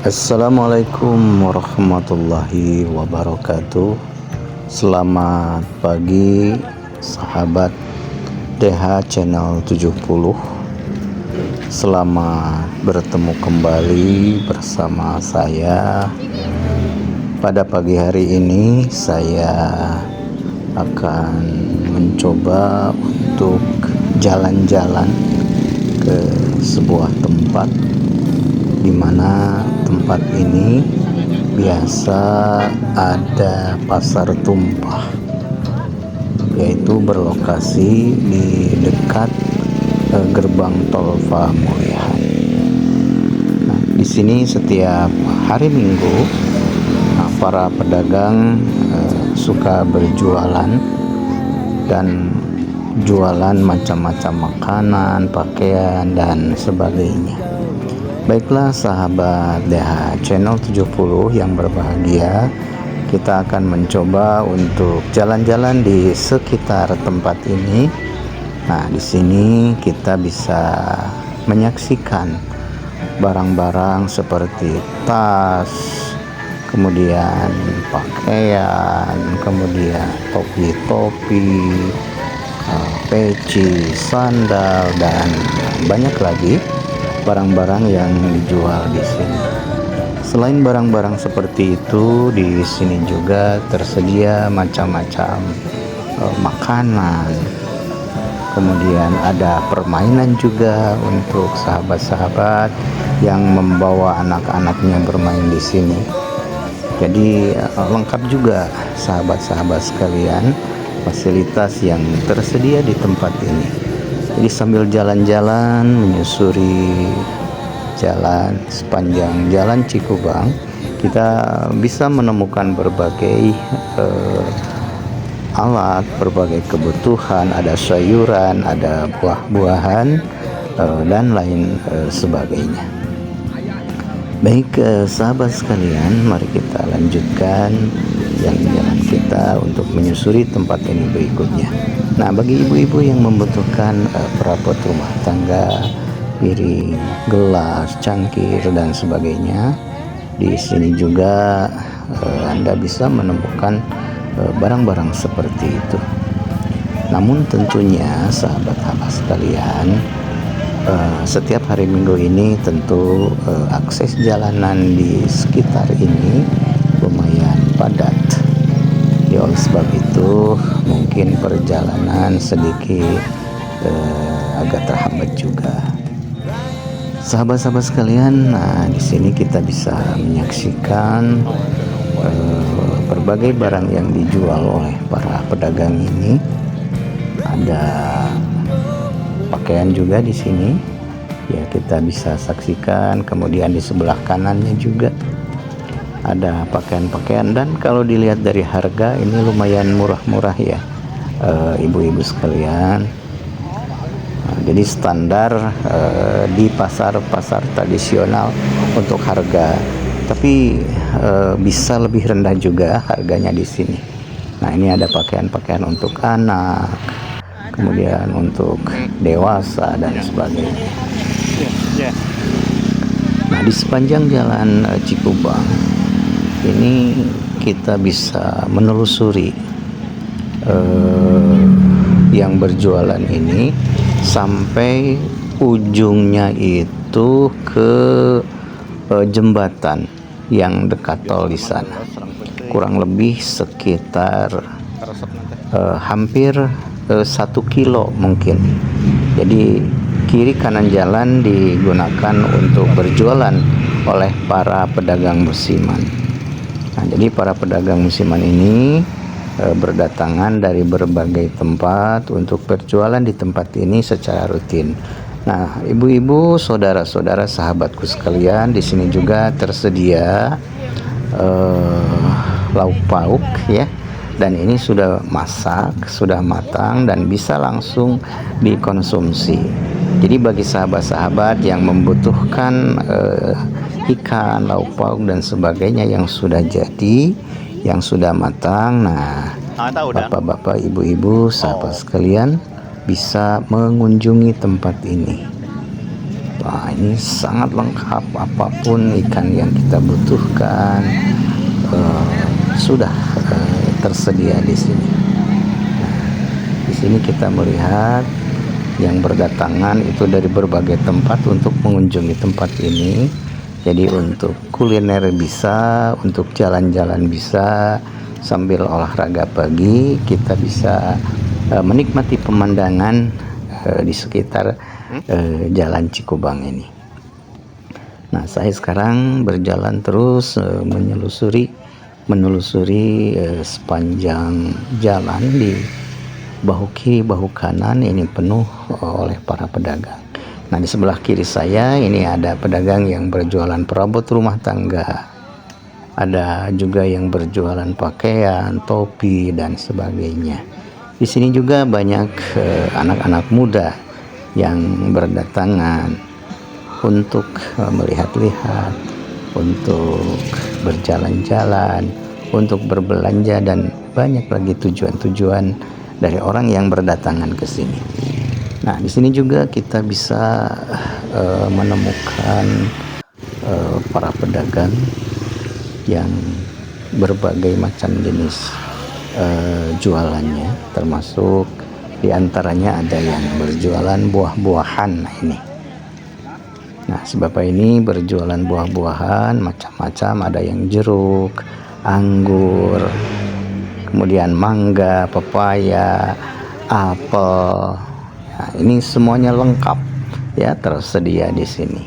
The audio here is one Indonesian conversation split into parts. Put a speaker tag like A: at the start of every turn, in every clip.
A: Assalamualaikum warahmatullahi wabarakatuh. Selamat pagi sahabat DH Channel 70. Selamat bertemu kembali bersama saya. Pada pagi hari ini saya akan mencoba untuk jalan-jalan ke sebuah tempat di mana tempat ini biasa ada pasar tumpah, yaitu berlokasi di dekat gerbang tol Pamulihan. Nah, di sini setiap hari Minggu para pedagang suka berjualan dan jualan macam-macam makanan, pakaian dan sebagainya. Baiklah sahabat DH Channel 70 yang berbahagia, kita akan mencoba untuk jalan-jalan di sekitar tempat ini. Nah, di sini kita bisa menyaksikan barang-barang seperti tas, kemudian pakaian, kemudian topi-topi, peci, sandal dan banyak lagi barang-barang yang dijual di sini. Selain barang-barang seperti itu, di sini juga tersedia macam-macam makanan. Kemudian ada permainan juga untuk sahabat-sahabat yang membawa anak-anaknya bermain di sini. Jadi lengkap juga sahabat-sahabat sekalian fasilitas yang tersedia di tempat ini. Jadi sambil jalan-jalan menyusuri jalan sepanjang Jalan Cikubang, kita bisa menemukan berbagai alat, berbagai kebutuhan, ada sayuran, ada buah-buahan dan lain sebagainya. Baik sahabat sekalian, mari kita lanjutkan jalan-jalan kita untuk menyusuri tempat ini berikutnya. Nah, bagi ibu-ibu yang membutuhkan perabot rumah tangga, piring, gelas, cangkir dan sebagainya, di sini juga Anda bisa menemukan barang-barang seperti itu. Namun tentunya sahabat-sahabat sekalian, setiap hari Minggu ini tentu akses jalanan di sekitar ini lumayan padat. Ya, oleh sebab itu mungkin perjalanan sedikit agak terhambat juga. Sahabat-sahabat sekalian, nah di sini kita bisa menyaksikan berbagai barang yang dijual oleh para pedagang ini. Ada pakaian juga di sini, ya kita bisa saksikan. Kemudian di sebelah kanannya juga ada pakaian-pakaian, dan kalau dilihat dari harga ini lumayan murah-murah ya ibu-ibu sekalian. Nah, jadi standar di pasar-pasar tradisional untuk harga, tapi bisa lebih rendah juga harganya di sini. Nah, ini ada pakaian-pakaian untuk anak, kemudian untuk dewasa dan sebagainya. Nah, di sepanjang Jalan Cikubang ini kita bisa menelusuri yang berjualan ini sampai ujungnya itu ke jembatan yang dekat tol di sana. Kurang lebih sekitar hampir 1 kilo mungkin. Jadi kiri kanan jalan digunakan untuk berjualan oleh para pedagang musiman. Nah, jadi para pedagang musiman ini berdatangan dari berbagai tempat untuk berjualan di tempat ini secara rutin. Nah, ibu-ibu, saudara-saudara, sahabatku sekalian, di sini juga tersedia lauk pauk ya. Dan ini sudah masak, sudah matang dan bisa langsung dikonsumsi. Jadi bagi sahabat-sahabat yang membutuhkan ikan, lauk pauk dan sebagainya yang sudah jadi, yang sudah matang, nah bapak-bapak, ibu-ibu, sahabat sekalian bisa mengunjungi tempat ini. Wah, ini sangat lengkap, apapun ikan yang kita butuhkan sudah tersedia di sini. Di sini kita melihat yang berdatangan itu dari berbagai tempat untuk mengunjungi tempat ini. Jadi untuk kuliner bisa, untuk jalan-jalan bisa, sambil olahraga pagi kita bisa menikmati pemandangan di sekitar Jalan Cikubang ini. Nah, saya sekarang berjalan terus menelusuri sepanjang jalan. Di bahu kiri bahu kanan ini penuh oleh para pedagang. Nah, di sebelah kiri saya ini ada pedagang yang berjualan perabot rumah tangga, ada juga yang berjualan pakaian, topi dan sebagainya. Di sini juga banyak anak-anak muda yang berdatangan untuk melihat-lihat, untuk berjalan-jalan, untuk berbelanja, dan banyak lagi tujuan-tujuan dari orang yang berdatangan ke sini. Nah, di sini juga kita bisa menemukan para pedagang yang berbagai macam jenis jualannya, termasuk diantaranya ada yang berjualan buah-buahan. Ini, nah, si bapak ini berjualan buah-buahan macam-macam, ada yang jeruk, anggur, kemudian mangga, pepaya, apel. Nah, ini semuanya lengkap ya, tersedia di sini.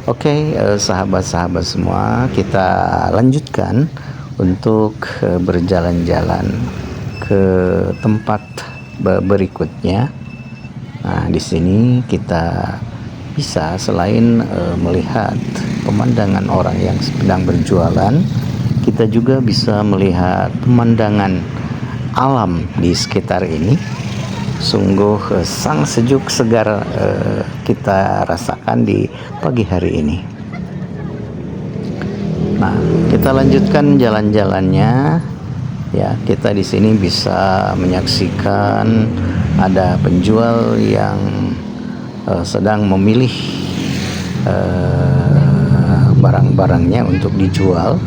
A: Oke, sahabat-sahabat semua, kita lanjutkan untuk berjalan-jalan ke tempat berikutnya. Nah, di sini kita bisa selain melihat pemandangan orang yang sedang berjualan, kita juga bisa melihat pemandangan alam di sekitar ini. Sungguh sang sejuk segar kita rasakan di pagi hari ini. Nah, kita lanjutkan jalan-jalannya ya. Kita di sini bisa menyaksikan ada penjual yang sedang memilih barang-barangnya untuk dijual.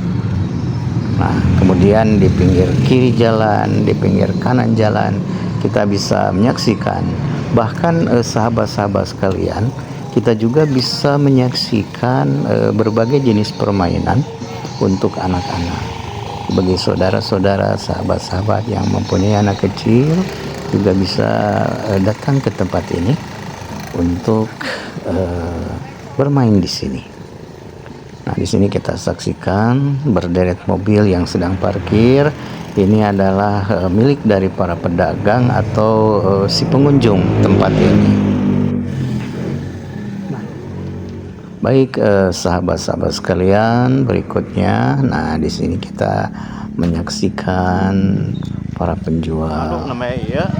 A: Nah, kemudian di pinggir kiri jalan, di pinggir kanan jalan, kita bisa menyaksikan, bahkan sahabat-sahabat sekalian, kita juga bisa menyaksikan berbagai jenis permainan untuk anak-anak. Bagi saudara-saudara, sahabat-sahabat yang mempunyai anak kecil, juga bisa datang ke tempat ini untuk bermain di sini. Nah, di sini kita saksikan berderet mobil yang sedang parkir. Ini adalah milik dari para pedagang atau si pengunjung tempat ini. Baik, sahabat-sahabat sekalian, berikutnya, nah di sini kita menyaksikan para penjual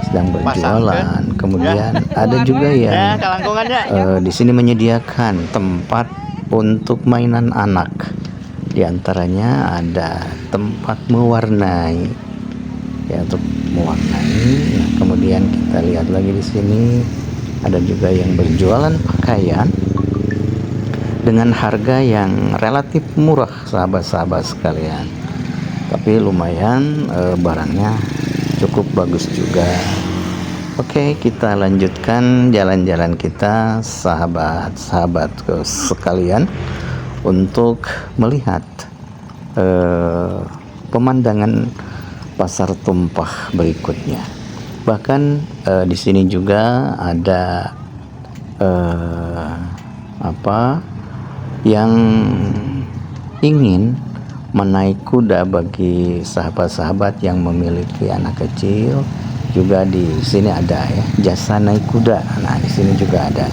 A: sedang berjualan. Kemudian ada juga yang di sini menyediakan tempat untuk mainan anak. Di antaranya ada tempat mewarnai, ya, untuk mewarnai. Nah, kemudian kita lihat lagi di sini ada juga yang berjualan pakaian dengan harga yang relatif murah, sahabat-sahabat sekalian. Tapi lumayan, barangnya cukup bagus juga. Oke, kita lanjutkan jalan-jalan kita, sahabat-sahabat sekalian, untuk melihat pemandangan pasar tumpah berikutnya. Bahkan di sini juga ada yang ingin menaik kuda. Bagi sahabat-sahabat yang memiliki anak kecil, juga di sini ada ya, jasa naik kuda. Nah, di sini juga ada.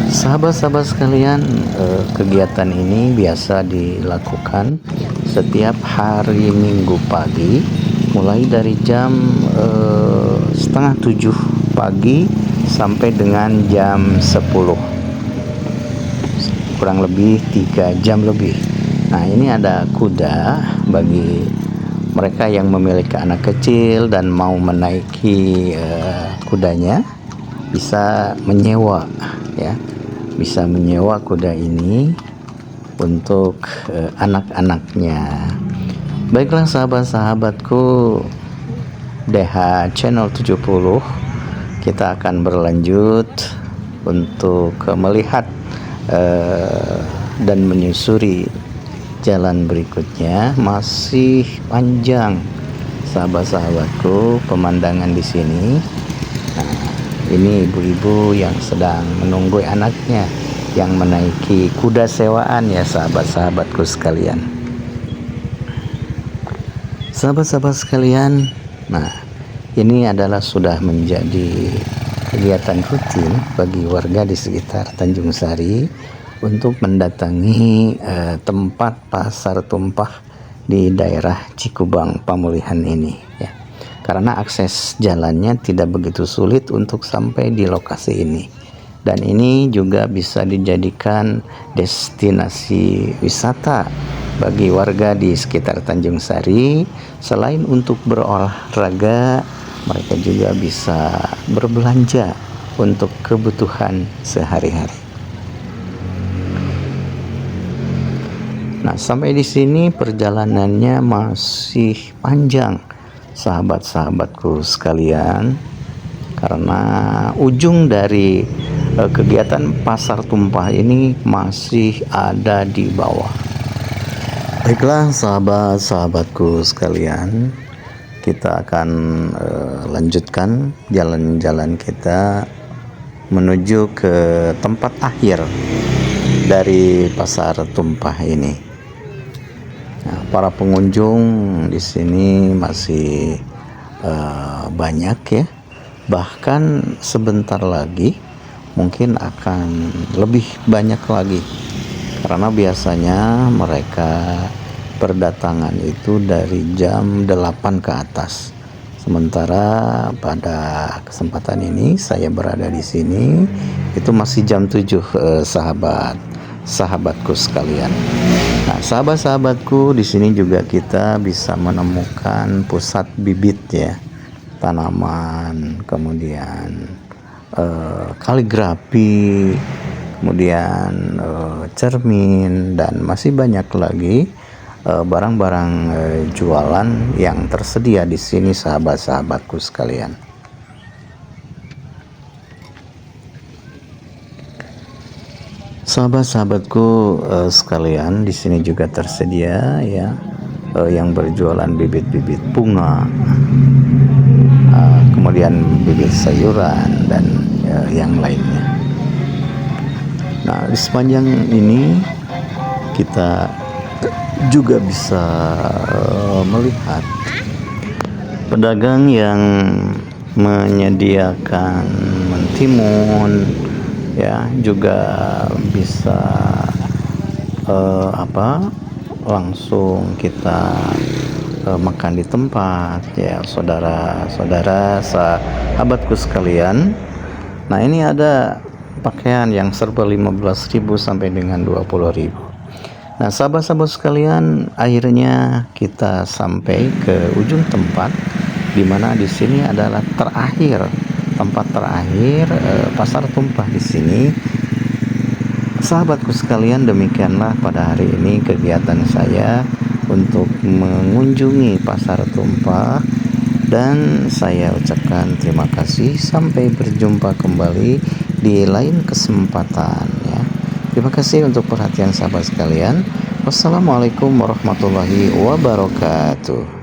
A: Sahabat-sahabat sekalian, kegiatan ini biasa dilakukan setiap hari Minggu pagi, mulai dari jam 6:30 pagi sampai dengan jam 10, kurang lebih 3 jam lebih. Nah, ini ada kuda bagi mereka yang memiliki anak kecil dan mau menaiki kudanya, bisa menyewa ya, bisa menyewa kuda ini untuk anak-anaknya. Baiklah sahabat-sahabatku DH Channel 70, kita akan berlanjut untuk melihat dan menyusuri jalan berikutnya. Masih panjang sahabat-sahabatku pemandangan di sini. Nah, ini ibu-ibu yang sedang menunggu anaknya yang menaiki kuda sewaan ya sahabat-sahabatku sekalian. Sahabat-sahabat sekalian, nah ini adalah sudah menjadi kegiatan rutin bagi warga di sekitar Tanjung Sari untuk mendatangi tempat pasar tumpah di daerah Cikubang Pamulihan ini ya. Karena akses jalannya tidak begitu sulit untuk sampai di lokasi ini. Dan ini juga bisa dijadikan destinasi wisata bagi warga di sekitar Tanjung Sari. Selain untuk berolahraga, mereka juga bisa berbelanja untuk kebutuhan sehari-hari. Nah, sampai di sini perjalanannya masih panjang sahabat-sahabatku sekalian, karena ujung dari kegiatan pasar tumpah ini masih ada di bawah. Baiklah sahabat-sahabatku sekalian, kita akan lanjutkan jalan-jalan kita menuju ke tempat akhir dari pasar tumpah ini. Nah, para pengunjung di sini masih banyak ya. Bahkan sebentar lagi mungkin akan lebih banyak lagi, karena biasanya mereka berdatangan itu dari jam 8 ke atas. Sementara pada kesempatan ini saya berada di sini itu masih jam 7 sahabatku sekalian. Nah, sahabat-sahabatku, di sini juga kita bisa menemukan pusat bibit ya, tanaman, kemudian kaligrafi, kemudian cermin, dan masih banyak lagi barang-barang jualan yang tersedia di sini sahabat-sahabatku sekalian. Sahabat-sahabatku sekalian, di sini juga tersedia ya yang berjualan bibit-bibit bunga, kemudian bibit sayuran dan yang lainnya. Nah, di sepanjang ini kita juga bisa melihat pedagang yang menyediakan mentimun ya, juga bisa langsung kita makan di tempat ya saudara-saudara, sahabatku sekalian. Nah, ini ada pakaian yang serba 15.000 sampai dengan 20.000. Nah, sahabat-sahabat sekalian, akhirnya kita sampai ke ujung tempat, di mana di sini adalah tempat terakhir pasar tumpah di sini. Sahabatku sekalian, demikianlah pada hari ini kegiatan saya untuk mengunjungi pasar tumpah, dan saya ucapkan terima kasih. Sampai berjumpa kembali di lain kesempatan ya. Terima kasih untuk perhatian sahabat sekalian. Wassalamualaikum warahmatullahi wabarakatuh.